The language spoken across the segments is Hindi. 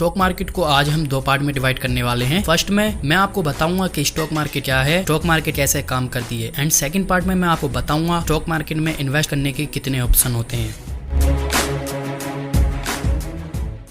स्टॉक मार्केट को आज हम दो पार्ट में डिवाइड करने वाले हैं। फर्स्ट में मैं आपको बताऊंगा कि स्टॉक मार्केट क्या है, स्टॉक मार्केट कैसे काम करती है, एंड सेकंड पार्ट में मैं आपको बताऊंगा स्टॉक मार्केट में इन्वेस्ट करने के कितने ऑप्शन होते हैं।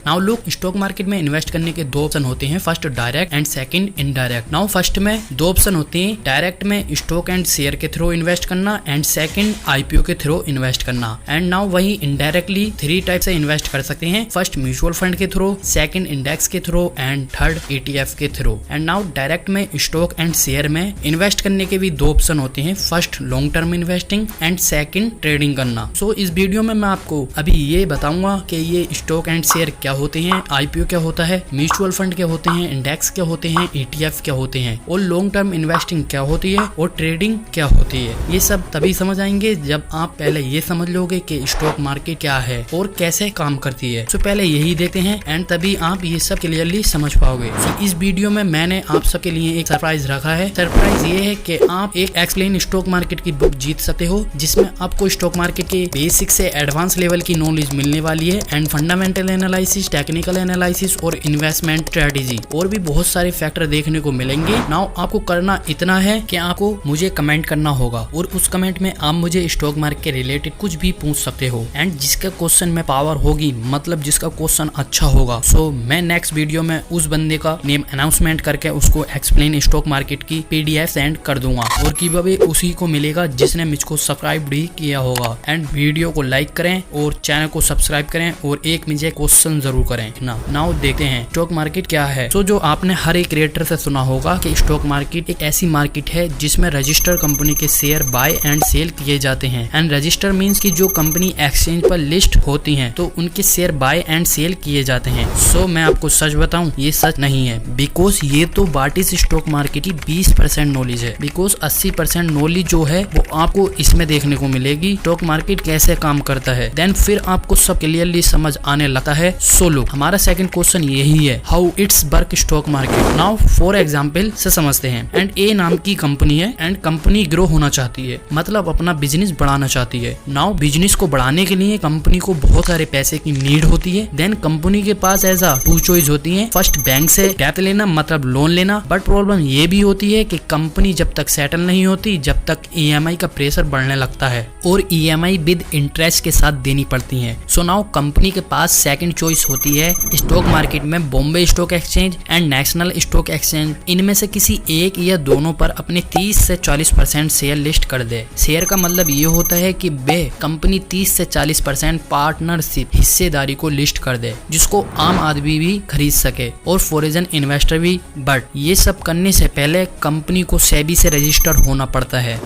नाउ लोग स्टॉक मार्केट में इन्वेस्ट करने के दो ऑप्शन होते हैं, first direct and second indirect. Now first में दो ऑप्शन होते हैं, डायरेक्ट में स्टॉक एंड शेयर के थ्रू इन्वेस्ट करना एंड सेकंड आईपीओ के थ्रू इन्वेस्ट करना। एंड नाउ वही इनडायरेक्टली थ्री टाइप से इन्वेस्ट कर सकते हैं, फर्स्ट म्यूचुअल फंड के थ्रू, सेकंड इंडेक्स के थ्रू एंड थर्ड ETF के थ्रू। एंड नाउ डायरेक्ट में स्टॉक एंड शेयर में इन्वेस्ट करने के भी दो ऑप्शन होते हैं, first long term investing and second trading करना। सो इस वीडियो में मैं आपको अभी ये बताऊंगा कि ये स्टॉक एंड शेयर क्या होते हैं, आईपीओ क्या होता है, म्यूचुअल फंड क्या होते हैं, इंडेक्स क्या होते हैं, ETF क्या होते हैं, और लॉन्ग टर्म इन्वेस्टिंग क्या होती है और ट्रेडिंग क्या होती है। ये सब तभी समझ आएंगे जब आप पहले ये समझ लोगे कि स्टॉक मार्केट क्या है और कैसे काम करती है। तो पहले यही देखते हैं एंड तभी आप ये सब क्लियरली समझ पाओगे। इस वीडियो में मैंने आप सबके लिए एक सरप्राइज रखा है। सरप्राइज ये है कि आप एक एक्सप्लेन स्टॉक मार्केट की बुक जीत सकते हो, जिसमें आपको स्टॉक मार्केट के बेसिक से एडवांस लेवल की नॉलेज मिलने वाली है and fundamental analysis, technical analysis और इन्वेस्टमेंट स्ट्रेटेजी और भी बहुत सारे फैक्टर देखने को मिलेंगे। नाउ आपको करना इतना है कि आपको मुझे कमेंट करना होगा और उस कमेंट में आप मुझे स्टॉक मार्केट के रिलेटेड कुछ भी पूछ सकते हो एंड जिसका क्वेश्चन में पावर होगी, मतलब जिसका क्वेश्चन अच्छा होगा, सो मैं नेक्स्ट वीडियो में उस बंदे का नेम अनाउंसमेंट करके उसको एक्सप्लेन स्टॉक मार्केट की PDF सेंड कर दूंगा और गिवअवे उसी को मिलेगा जिसने मुझको सब्सक्राइब भी किया होगा। एंड वीडियो को लाइक करें और चैनल को सब्सक्राइब करें और एक मुझे क्वेश्चन जरूर करें ना। नाउ देखते हैं स्टॉक मार्केट क्या है। तो जो आपने हर एक क्रिएटर से सुना होगा कि स्टॉक मार्केट एक ऐसी मार्केट है जिसमें रजिस्टर्ड कंपनी के शेयर बाय एंड सेल किए जाते हैं। एंड रजिस्टर मींस कि जो कंपनी एक्सचेंज पर लिस्ट होती हैं तो उनके शेयर बाय एंड सेल किए जाते हैं। सो मैं आपको सच बताऊं, ये सच नहीं है, बिकॉज ये तो बाटिस स्टॉक मार्केट की 20% नॉलेज है, बिकॉज 80% नॉलेज जो है वो आपको इसमें देखने को मिलेगी स्टॉक मार्केट कैसे काम करता है। देन फिर आपको सब क्लियरली समझ आने लगता है। सो लोग हमारा सेकंड क्वेश्चन यही है, how it's work stock market. Now for example से समझते हैं। एंड ए नाम की कंपनी है एंड कंपनी ग्रो होना चाहती है, मतलब अपना बिजनेस बढ़ाना चाहती है। नाउ बिजनेस को बढ़ाने के लिए कंपनी को बहुत सारे पैसे की नीड होती है। देन कंपनी के पास ऐसा टू चॉइस होती है, फर्स्ट बैंक से डेट लेना मतलब लोन लेना। बट प्रॉब्लम ये भी होती है कि कंपनी जब तक सेटल नहीं होती जब तक EMI का प्रेशर बढ़ने लगता है और EMI विद इंटरेस्ट के साथ देनी पड़ती है। सो नाउ कंपनी के पास सेकंड चॉइस होती है स्टॉक मार्केट में Bombay stock exchange and national stock exchange. इनमें से किसी एक या दोनों पर अपने 30 से 40% शेयर लिस्ट कर दे। शेयर का मतलब ये होता है कि वे कंपनी 30 से 40% पार्टनरशिप हिस्सेदारी को लिस्ट कर दे, जिसको आम आदमी भी खरीद सके और फॉरेन इन्वेस्टर भी। बट ये सब करने से पहले कंपनी को सेबी से रजिस्टर होना पड़ता है।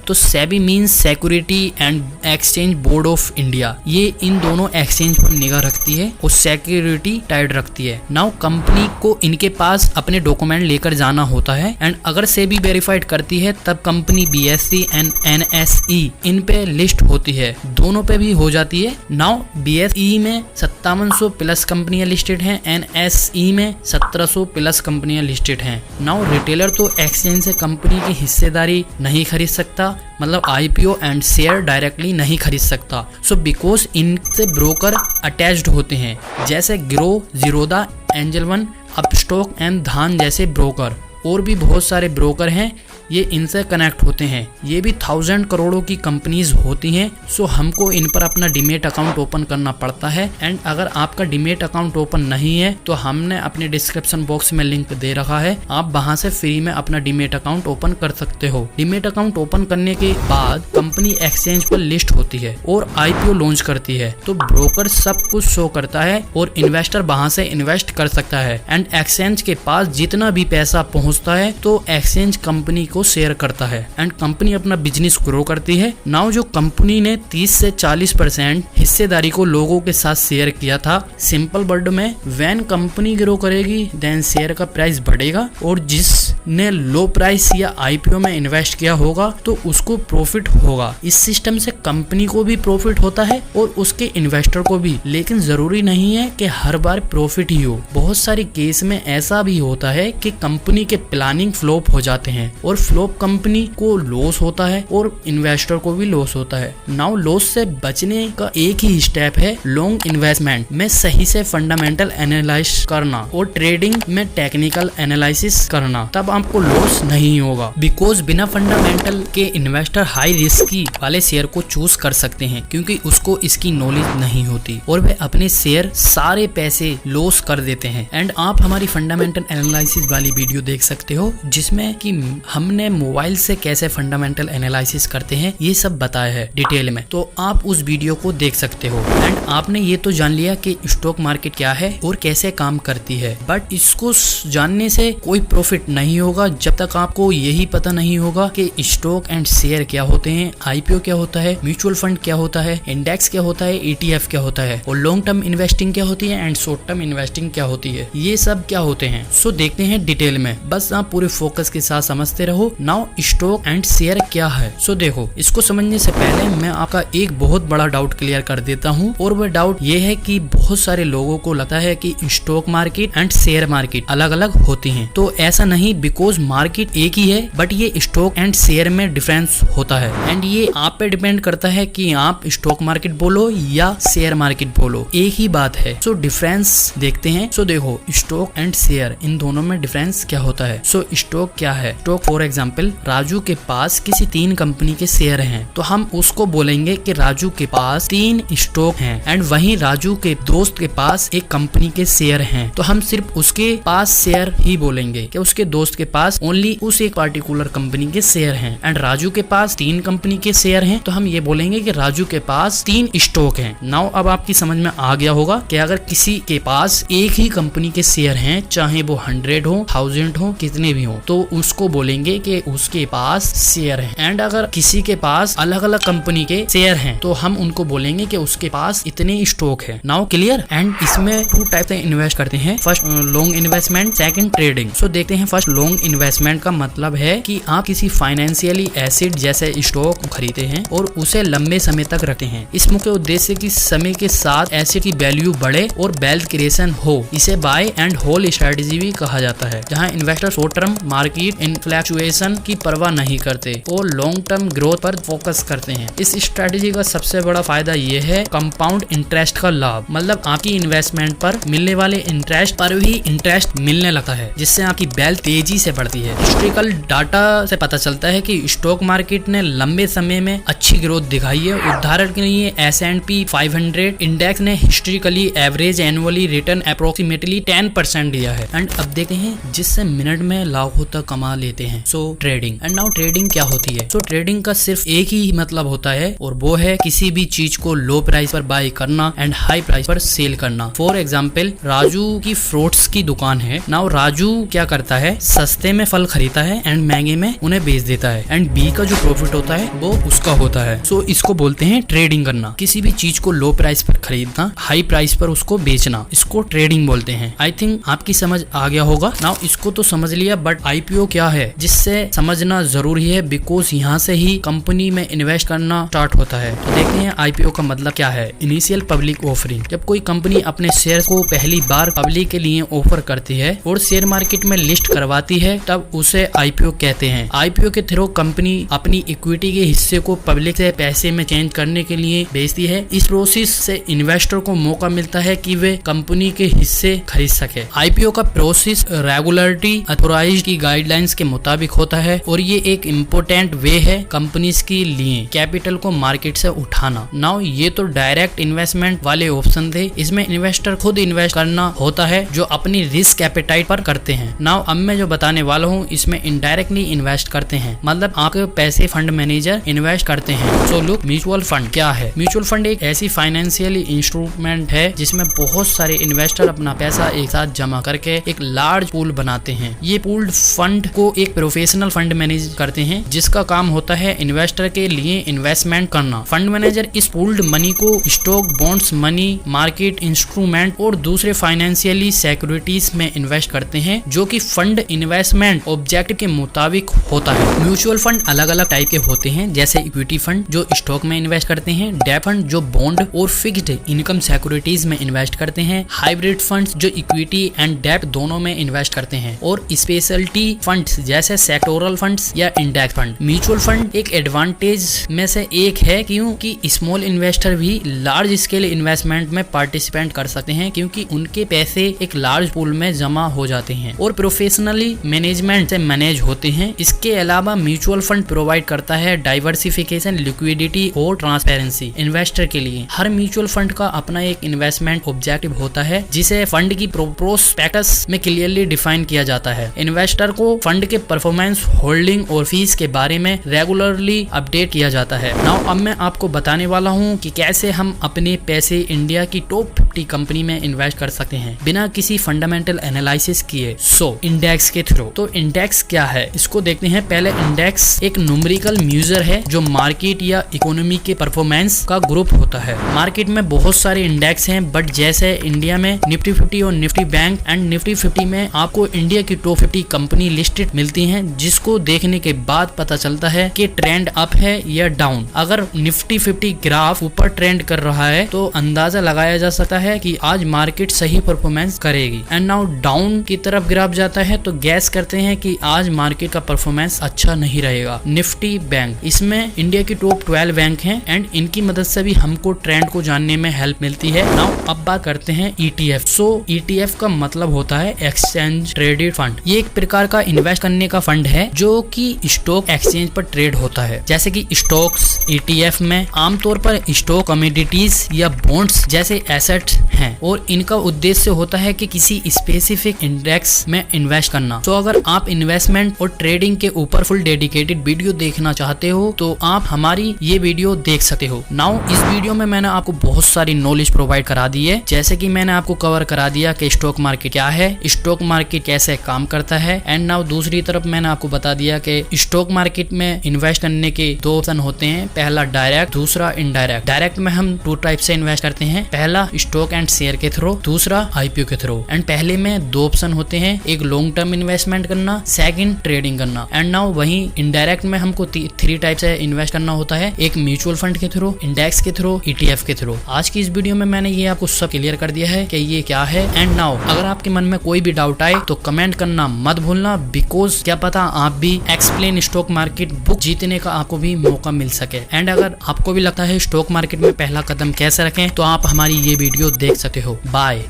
तो SEBI means security and exchange board of India. ये इन दोनों एक्सचेंज पर निगाह रखती है और सिक्योरिटी टाइट रखती है। नाउ कंपनी को इनके पास अपने डॉक्यूमेंट लेकर जाना होता है एंड अगर सेबी वेरीफाइड करती है तब कंपनी BSE एंड NSE इन पे लिस्ट होती है, दोनों पे भी हो जाती है। नाउ BSE में 5700 प्लस कंपनियां लिस्टेड हैं, NSE में 1700 प्लस कंपनियां लिस्टेड हैं। नाउ रिटेलर तो एक्सचेंज से कंपनी की हिस्सेदारी नहीं खरीद सकता, मतलब IPO एंड शेयर डायरेक्टली नहीं खरीद सकता। सो बिकॉज इनसे ब्रोकर अटैच्ड होते हैं, जैसे grow, Zerodha, angel one, Upstox and धान जैसे ब्रोकर। और भी बहुत सारे ब्रोकर हैं, ये इनसे कनेक्ट होते हैं। ये भी 1000 करोड़ों की कंपनीज होती हैं। सो हमको इन पर अपना डीमेट अकाउंट ओपन करना पड़ता है। एंड अगर आपका डीमेट अकाउंट ओपन नहीं है तो हमने अपने डिस्क्रिप्शन बॉक्स में लिंक दे रखा है, आप वहां से फ्री में अपना डीमेट अकाउंट ओपन कर सकते हो। डीमेट अकाउंट ओपन करने के बाद कंपनी एक्सचेंज पर लिस्ट होती है और IPO लॉन्च करती है, तो ब्रोकर सब कुछ शो करता है और इन्वेस्टर वहां से इन्वेस्ट कर सकता है। एंड एक्सचेंज के पास जितना भी पैसा पहुंचता है तो एक्सचेंज कंपनी को शेयर करता है एंड कंपनी अपना बिजनेस ग्रो करती है। नाउ जो कंपनी ने 30 से 40% हिस्सेदारी को लोगों के साथ शेयर किया था, सिंपल वर्ड में व्हेन कंपनी ग्रो करेगी देन शेयर का प्राइस बढ़ेगा और जिसने लो प्राइस या IPO में इन्वेस्ट किया होगा तो उसको प्रॉफिट होगा। इस सिस्टम से कंपनी को भी प्रॉफिट होता है और उसके इन्वेस्टर को भी, लेकिन जरूरी नहीं है कि हर बार प्रॉफिट ही हो। बहुत सारे केस में ऐसा भी होता है कि कंपनी के प्लानिंग फ्लॉप हो जाते हैं और फ्लॉप कंपनी को लॉस होता है और इन्वेस्टर को भी लॉस होता है। नाउ लॉस से बचने का एक ही स्टेप है लॉन्ग इन्वेस्टमेंट में सही से फंडामेंटल एनालाइज करना और ट्रेडिंग में टेक्निकल एनालिसिस करना, तब आपको लॉस नहीं होगा। बिकॉज बिना फंडामेंटल के इन्वेस्टर हाई रिस्की वाले शेयर को चूज कर सकते हैं क्योंकि उसको इसकी नॉलेज नहीं होती और वे अपने शेयर सारे पैसे लॉस कर देते हैं। एंड आप हमारी फंडामेंटल एनालिसिस वाली वीडियो देख सकते हो जिसमें कि हमने मोबाइल से कैसे फंडामेंटल एनालिसिस करते हैं ये सब बताया है डिटेल में, तो आप उस वीडियो को देख सकते हो। एंड आपने ये तो जान लिया कि स्टॉक मार्केट क्या है और कैसे काम करती है, बट इसको जानने से कोई प्रॉफिट नहीं होगा जब तक आपको यही पता नहीं होगा कि स्टॉक एंड शेयर क्या होते हैं, आईपीओ क्या होता है, म्यूचुअल फंड क्या होता है, इंडेक्स क्या होता है, ईटीएफ क्या होता है और लॉन्ग टर्म इन्वेस्टिंग क्या होती है एंड शॉर्ट टर्म इन्वेस्टिंग क्या होती है, ये सब क्या होते हैं। सो देखते हैं डिटेल में, बस आप पूरे फोकस के साथ समझते रहो। नाउ स्टॉक एंड शेयर क्या है। सो देखो, इसको समझने से पहले मैं आपका एक बहुत बड़ा डाउट क्लियर कर देता हूँ और वह डाउट ये है कि बहुत सारे लोगों को लगता है कि stock market and share market अलग अलग होती हैं। तो ऐसा नहीं, बिकॉज मार्केट एक ही है बट ये स्टॉक एंड शेयर में डिफरेंस होता है एंड ये आप पे डिपेंड करता है कि आप स्टॉक मार्केट बोलो या शेयर मार्केट बोलो, एक ही बात है। सो डिफरेंस देखते हैं। सो देखो, स्टॉक एंड शेयर इन दोनों में डिफरेंस क्या होता है। सो स्टॉक क्या है। स्टॉक फॉर एग्जाम्पल राजू के पास किसी 3 कंपनी के शेयर हैं तो हम उसको बोलेंगे कि राजू के पास 3 स्टॉक हैं। एंड वहीं राजू के दोस्त के पास एक कंपनी के शेयर हैं तो हम सिर्फ उसके पास शेयर ही बोलेंगे कि उसके दोस्त के पास ओनली उस एक पार्टिकुलर कंपनी के शेयर हैं। एंड राजू के पास 3 कंपनी के शेयर हैं तो हम ये बोलेंगे कि राजू के पास 3 स्टॉक हैं। नाउ अब आपकी समझ में आ गया होगा कि अगर किसी के पास एक ही कंपनी के शेयर हैं, चाहे वो 100 हो, 1000 हो, कितने भी हो, तो उसको बोलेंगे कि उसके पास शेयर है। एंड अगर किसी के पास अलग अलग कंपनी के शेयर हैं तो हम उनको बोलेंगे कि उसके पास इतने स्टॉक है। Now clear. एंड इसमें 2 टाइप से इन्वेस्ट करते हैं, first long investment, second trading. So देखते हैं फर्स्ट लॉन्ग इन्वेस्टमेंट का मतलब है कि आप किसी फाइनेंशियली एसेट जैसे स्टॉक खरीदते हैं और उसे लंबे समय तक रखते हैं। इस मुख्य उद्देश्य की समय के साथ एसेट की वैल्यू बढ़े और वेल्थ क्रिएशन हो। इसे बाय एंड होल्ड स्ट्रेटेजी भी कहा जाता है, जहां इन्वेस्टर शॉर्ट टर्म मार्केट इन्फ्लेक्चुएशन की परवाह नहीं करते और लॉन्ग टर्म ग्रोथ पर फोकस करते हैं। इस स्ट्रेटेजी का सबसे बड़ा फायदा यह है कंपाउंड इंटरेस्ट का लाभ, मतलब आपकी इन्वेस्टमेंट पर मिलने वाले इंटरेस्ट पर भी इंटरेस्ट मिलने लगता है जिससे आपकी वेल्थ तेजी से बढ़ती है। हिस्टोरिकल डाटा से पता चलता है कि स्टॉक मार्केट ने लंबे समय में अच्छी ग्रोथ दिखाई है। उदाहरण के लिए S&P 500 इंडेक्स ने historically average annually return approximately 10% दिया है। एंड अब देखते हैं जिससे मिनट में लाखों तक कमा लेते हैं। सो ट्रेडिंग। एंड नाउ ट्रेडिंग क्या होती है। सो ट्रेडिंग का सिर्फ एक ही मतलब होता है और वो है किसी भी चीज को लो प्राइस पर बाय करना एंड हाई प्राइस पर सेल करना। फॉर एग्जाम्पल राजू की फ्रूट्स की दुकान है। नाउ राजू क्या करता है, सस्ते में फल खरीदता है एंड महंगे में उन्हें बेच देता है एंड बी का जो प्रॉफिट होता है वो उसका होता है। सो इसको बोलते हैं ट्रेडिंग करना। किसी भी चीज को लो प्राइस पर खरीदना, हाई प्राइस पर उसको बेचना, इसको ट्रेडिंग बोलते हैं। आई थिंक आपकी समझ आ गया होगा। नाउ इसको तो समझ लिया, बट आईपीओ क्या है जिससे समझना जरूरी है, बिकॉज यहाँ से ही कंपनी में इन्वेस्ट करना स्टार्ट होता है। तो देखते हैं आईपीओ का मतलब क्या है। इनिशियल पब्लिक ऑफरिंग, जब कोई कंपनी अपने शेयर को पहली बार पब्लिक के लिए ऑफर करती है और शेयर मार्केट में लिस्ट करवाती है तब उसे आईपीओ कहते हैं। आईपीओ के थ्रू कंपनी अपनी इक्विटी के हिस्से को पब्लिक से पैसे में चेंज करने के लिए बेचती है। इस प्रोसेस से इन्वेस्टर को मौका मिलता है कि वे कंपनी के हिस्से खरीद सके। आईपीओ का प्रोसेस रेगुलेटरी अथॉराइज्ड की गाइडलाइंस के मुताबिक होता है और ये एक इम्पोर्टेंट वे है कंपनीज के लिए कैपिटल को मार्केट से उठाना। नाउ ये तो डायरेक्ट इन्वेस्टमेंट वाले ऑप्शन थे, इसमें इन्वेस्टर खुद इन्वेस्ट करना होता है जो अपनी रिस्क एपेटाइट पर करते हैं। नाउ अब मैं जो बताने वाला हूँ इसमें इनडायरेक्टली इन्वेस्ट करते हैं, मतलब आपके पैसे फंड मैनेजर इन्वेस्ट करते हैं। सो लुक, म्यूचुअल फंड क्या है। म्यूचुअल फंड एक ऐसी फाइनेंशियल इंस्ट्रूमेंट है जिसमें बहुत सारे इन्वेस्टर अपना पैसा एक साथ जमा करके एक लार्ज पूल बनाते हैं। ये पूल्ड फंड को एक प्रोफेशनल फंड मैनेज करते हैं जिसका काम होता है इन्वेस्टर के लिए इन्वेस्टमेंट करना। फंड मैनेजर इस पूल्ड मनी को stock, bonds, money market instrument और दूसरे फाइनेंशियली सिक्योरिटीज में इन्वेस्ट करते हैं जो कि फंड इन्वेस्टमेंट ऑब्जेक्ट के मुताबिक होता है। म्यूचुअल फंड अलग अलग टाइप के होते हैं, जैसे इक्विटी फंड जो स्टॉक में इन्वेस्ट करते हैं, डेट फंड जो बॉन्ड और फिक्स्ड इनकम सिक्योरिटीज में इन्वेस्ट करते हैं, हाइब्रिड फंड्स जो इक्विटी एंड डेट दोनों में इन्वेस्ट करते हैं, और स्पेशलिटी फंड्स जैसे सेक्टोरल फंड्स या इंडेक्स फंड। म्यूचुअल फंड एक एडवांटेज में से एक है क्योंकि स्मॉल इन्वेस्टर भी लार्ज स्केल इन्वेस्टमेंट में पार्टिसिपेट कर सकते हैं क्योंकि उनके पैसे एक लार्ज पूल में जमा हो जाते हैं और प्रोफेशनली मैनेजमेंट से मैनेज होते हैं। इसके अलावा म्यूचुअल फंड प्रोवाइड करता है डाइवर्सिफिकेशन, लिक्विडिटी और ट्रांसपेरेंसी। इन्वेस्टर के लिए हर म्यूचुअल फंड का अपना एक इन्वेस्टमेंट ऑब्जेक्टिव होता है जिसे फंड की प्रोस्पेक्टस में क्लियरली डिफाइन किया जाता है। इन्वेस्टर को फंड के परफॉर्मेंस, होल्डिंग और फीस के बारे में रेगुलरली अपडेट किया जाता है। नाउ अब मैं आपको बताने वाला हूँ कि कैसे हम अपने पैसे इंडिया की टॉप 50 कंपनी में इन्वेस्ट कर सकते हैं बिना किसी फंडामेंटल एनालिसिस किए। इंडेक्स के थ्रू। तो इंडेक्स क्या है इसको देखते हैं। पहले इंडेक्स एक न्यूमेरिकल मेजर है जो मार्केट या इकोनॉमी के परफॉर्मेंस का ग्रुप होता है। मार्केट में बहुत सारे इंडेक्स हैं बट जैसे इंडिया में निफ्टी 50 और निफ्टी बैंक एंड निफ्टी 50 में आपको इंडिया की टॉप 50 कंपनी लिस्टेड मिलती हैं जिसको देखने के बाद पता चलता है कि ट्रेंड अप है या डाउन। अगर निफ्टी 50 ग्राफ ऊपर ट्रेंड कर रहा है तो अंदाजा लगाया जा सकता है कि आज मार्केट सही परफॉर्मेंस करेगी एंड नाउ डाउन की तरफ ग्राफ जाता है तो गैस करते हैं कि आज मार्केट का परफॉर्मेंस अच्छा नहीं रहेगा। निफ्टी बैंक, इसमें इंडिया की टॉप 12 बैंक हैं एंड इनकी मदद से भी हमको ट्रेंड को जानने में हेल्प मिलती है। नाउ अब बात करते हैं ETF। ETF का मतलब होता है एक्सचेंज ट्रेडेड फंड। ये एक प्रकार का इन्वेस्ट करने का फंड है जो कि स्टॉक एक्सचेंज पर ट्रेड होता है। जैसे कि स्टॉक्स ETF में आमतौर पर स्टॉक, कमोडिटीज या बॉन्ड्स जैसे एसेट्स हैं और इनका उद्देश्य होता है कि किसी स्पेसिफिक इंडेक्स में इन्वेस्ट करना। तो अगर आप इन्वेस्टमेंट और ट्रेडिंग के ऊपर फुल डेडिकेटेड वीडियो देखना चाहते हो तो आप हमारी ये वीडियो देख सकते हो। नाउ इस वीडियो में मैंने आपको बहुत सारी नॉलेज प्रोवाइड करा दी है। जैसे कि मैंने आपको कवर करा दिया कि स्टॉक मार्केट क्या है, स्टॉक मार्केट कैसे काम करता है एंड नाउ दूसरी तरफ मैंने आपको बता दिया कि स्टॉक मार्केट में इन्वेस्ट करने के दो ऑप्शन होते हैं। पहला डायरेक्ट, दूसरा इनडायरेक्ट। डायरेक्ट में हम 2 टाइप से इन्वेस्ट करते हैं। पहला स्टॉक एंड शेयर के थ्रू, दूसरा IPO के थ्रू। एंड पहले में 2 ऑप्शन होते हैं, एक लॉन्ग टर्म इन्वेस्टमेंट करना, सेकंड ट्रेडिंग करना। एंड नाउ वहीं इनडायरेक्ट में हमको 3 टाइप से इन्वेस्ट करना होता है, एक म्यूचुअल फंड के थ्रू, इंडेक्स के थ्रू, ETF के थ्रू। आज की इस वीडियो में मैंने ये आपको सब क्लियर कर दिया है कि ये क्या है। एंड नाउ अगर आपके मन में कोई भी डाउट आए तो कमेंट करना मत भूलना, बिकॉज क्या पता आप भी एक्सप्लेन स्टॉक मार्केट बुक जीतने का आपको भी मौका मिल सके। एंड अगर आपको भी लगता है स्टॉक मार्केट में पहला कदम कैसे रखें तो आप हमारी ये वीडियो देख सकते हो। बाय।